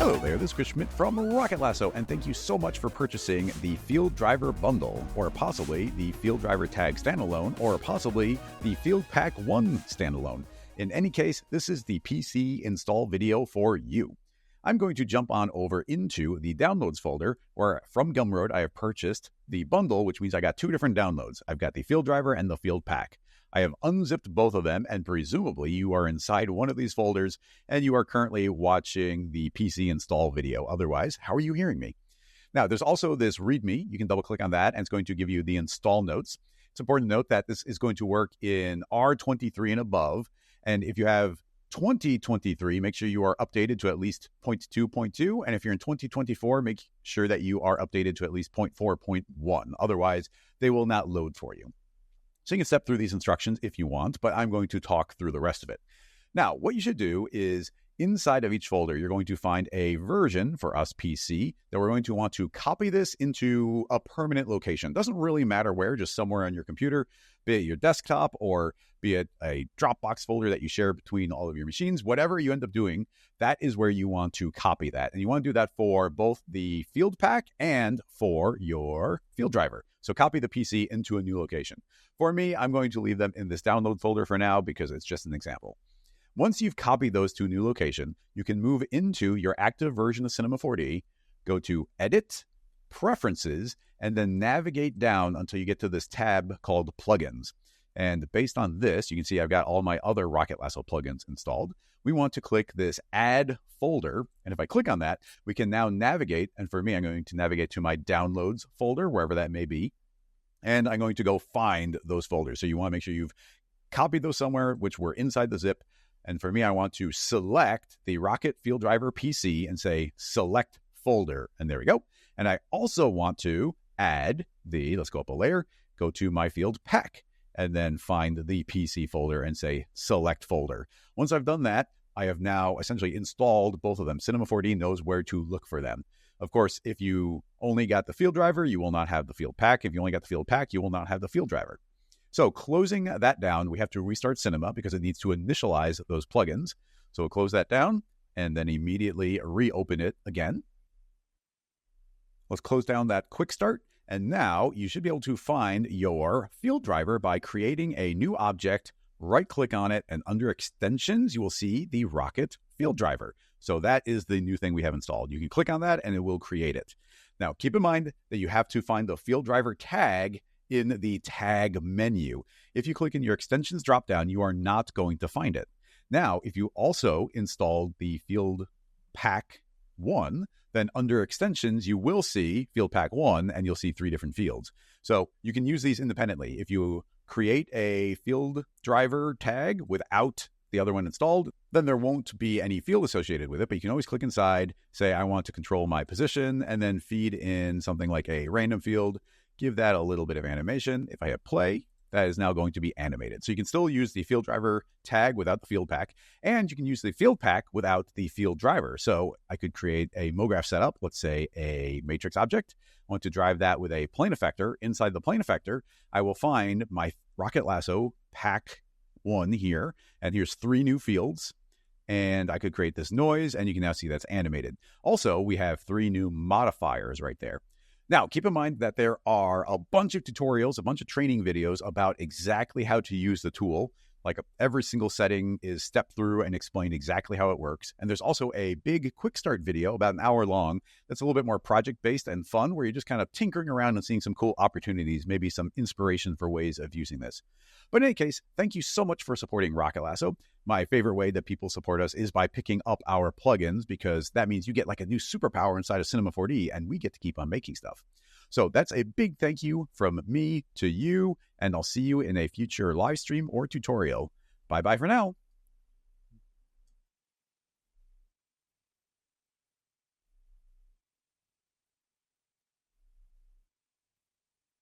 Hello there, this is Chris Schmidt from Rocket Lasso, and thank you so much for purchasing the Field Driver Bundle, or possibly the Field Driver Tag Standalone, or possibly the Field Pack 1 Standalone. In any case, this is the PC install video for you. I'm going to jump on over into the downloads folder, where from Gumroad I have purchased the bundle, which means I got two different downloads. I've got the Field Driver and the Field Pack. I have unzipped both of them, and presumably you are inside one of these folders, and you are currently watching the PC install video. Otherwise, how are you hearing me? Now, there's also this README. You can double-click on that, and it's going to give you the install notes. It's important to note that this is going to work in R23 and above, and if you have 2023, make sure you are updated to at least 0.2.2, and if you're in 2024, make sure that you are updated to at least 0.4.1. Otherwise, they will not load for you. So you can step through these instructions if you want, but I'm going to talk through the rest of it. Now, what you should do is inside of each folder, you're going to find a version for us PC that we're going to want to copy this into a permanent location. Doesn't really matter where, just somewhere on your computer, be it your desktop or be it a Dropbox folder that you share between all of your machines. Whatever you end up doing, that is where you want to copy that. And you want to do that for both the Field Pack and for your Field Driver. So copy the PC into a new location. For me, I'm going to leave them in this download folder for now because it's just an example. Once you've copied those to a new location, you can move into your active version of Cinema 4D, go to Edit, Preferences, and then navigate down until you get to this tab called Plugins. And based on this, you can see I've got all my other Rocket Lasso plugins installed. We want to click this Add Folder, and if I click on that, we can now navigate, and for me, I'm going to navigate to my Downloads folder, wherever that may be, and I'm going to go find those folders. So you want to make sure you've copied those somewhere, which were inside the zip. And for me, I want to select the Rocket Field Driver PC and say Select Folder. And there we go. And I also want to add let's go up a layer, go to my Field Pack, and then find the PC folder and say Select Folder. Once I've done that, I have now essentially installed both of them. Cinema 4D knows where to look for them. Of course, if you only got the Field Driver, you will not have the Field Pack. If you only got the Field Pack, you will not have the Field Driver. So closing that down, we have to restart Cinema because it needs to initialize those plugins. So we'll close that down and then immediately reopen it again. Let's close down that quick start. And now you should be able to find your Field Driver by creating a new object, right-click on it, and under Extensions, you will see the Rocket Field Driver. So that is the new thing we have installed. You can click on that and it will create it. Now, keep in mind that you have to find the Field Driver tag in the tag menu. If you click in your extensions dropdown, you are not going to find it. Now, if you also installed the Field Pack 1, then under extensions, you will see Field Pack 1 and you'll see three different fields. So you can use these independently. If you create a Field Driver tag without the other one installed, then there won't be any field associated with it, but you can always click inside, say, I want to control my position, and then feed in something like a random field, give that a little bit of animation. If I hit play, that is now going to be animated. So you can still use the Field Driver tag without the Field Pack, and you can use the Field Pack without the Field Driver. So I could create a MoGraph setup, let's say a matrix object. I want to drive that with a plane effector. Inside the plane effector, I will find my Rocket Lasso Pack 1 here, and here's three new fields, and I could create this noise, and you can now see that's animated. Also, we have three new modifiers right there. Now, keep in mind that there are a bunch of tutorials, a bunch of training videos about exactly how to use the tool. Like every single setting is stepped through and explained exactly how it works. And there's also a big quick start video about an hour long that's a little bit more project-based and fun, where you're just kind of tinkering around and seeing some cool opportunities, maybe some inspiration for ways of using this. But in any case, thank you so much for supporting Rocket Lasso. My favorite way that people support us is by picking up our plugins, because that means you get like a new superpower inside of Cinema 4D, and we get to keep on making stuff. So that's a big thank you from me to you, and I'll see you in a future live stream or tutorial. Bye-bye for now.